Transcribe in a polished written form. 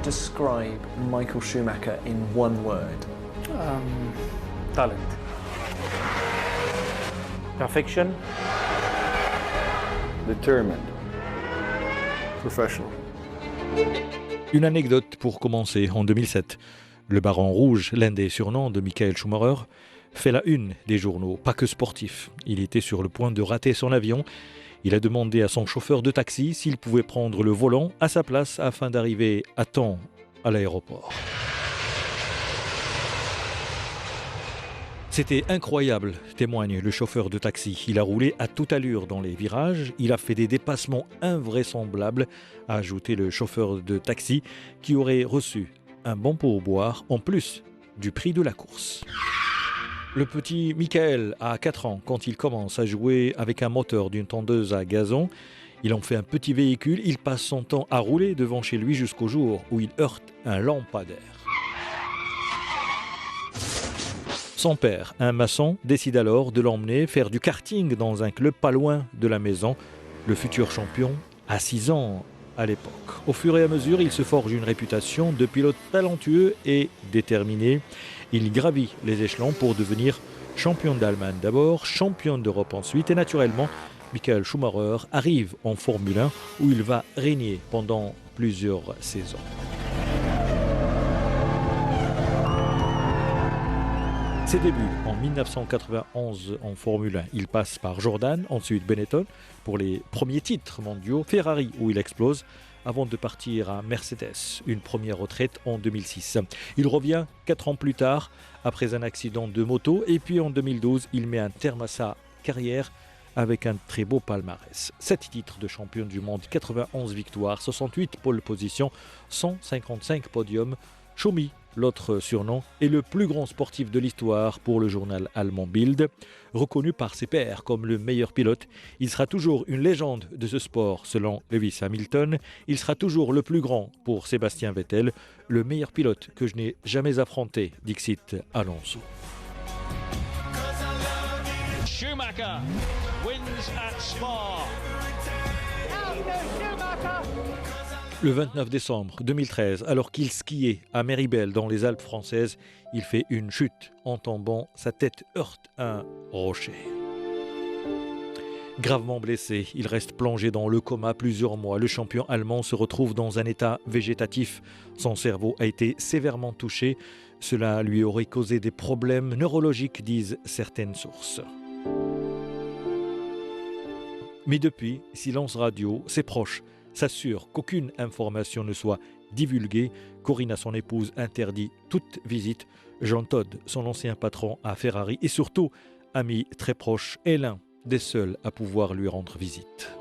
describe Michael Schumacher in one word? Talent. Perfection. Determined. Professional. Une anecdote pour commencer. En 2007, le Baron Rouge, l'un des surnoms de Michael Schumacher, fait la une des journaux, pas que sportif. Il était sur le point de rater son avion. Il a demandé à son chauffeur de taxi s'il pouvait prendre le volant à sa place afin d'arriver à temps à l'aéroport. C'était incroyable, témoigne le chauffeur de taxi. Il a roulé à toute allure dans les virages, il a fait des dépassements invraisemblables, a ajouté le chauffeur de taxi qui aurait reçu un bon pourboire en plus du prix de la course. Le petit Michael a 4 ans quand il commence à jouer avec un moteur d'une tondeuse à gazon. Il en fait un petit véhicule, il passe son temps à rouler devant chez lui jusqu'au jour où il heurte un lampadaire. Son père, un maçon, décide alors de l'emmener faire du karting dans un club pas loin de la maison. Le futur champion a 6 ans à l'époque. Au fur et à mesure, il se forge une réputation de pilote talentueux et déterminé. Il gravit les échelons pour devenir champion d'Allemagne d'abord, champion d'Europe ensuite et naturellement, Michael Schumacher arrive en Formule 1 où il va régner pendant plusieurs saisons. Ses débuts en 1991 en Formule 1, il passe par Jordan, ensuite Benetton pour les premiers titres mondiaux, Ferrari où il explose avant de partir à Mercedes, une première retraite en 2006. Il revient 4 ans plus tard après un accident de moto et puis en 2012 il met un terme à sa carrière avec un très beau palmarès. 7 titres de champion du monde, 91 victoires, 68 pole positions, 155 podiums. Schumi, l'autre surnom, est le plus grand sportif de l'histoire pour le journal allemand Bild. Reconnu par ses pairs comme le meilleur pilote, il sera toujours une légende de ce sport selon Lewis Hamilton. Il sera toujours le plus grand pour Sébastien Vettel, le meilleur pilote que je n'ai jamais affronté, dixit Alonso. Schumacher wins at Spa. Le 29 décembre 2013, alors qu'il skiait à Méribel dans les Alpes françaises, il fait une chute. En tombant, sa tête heurte un rocher. Gravement blessé, il reste plongé dans le coma plusieurs mois. Le champion allemand se retrouve dans un état végétatif. Son cerveau a été sévèrement touché. Cela lui aurait causé des problèmes neurologiques, disent certaines sources. Mais depuis, silence radio, ses proches s'assure qu'aucune information ne soit divulguée. Corinna, son épouse, interdit toute visite. Jean Todt, son ancien patron à Ferrari et surtout ami très proche, est l'un des seuls à pouvoir lui rendre visite.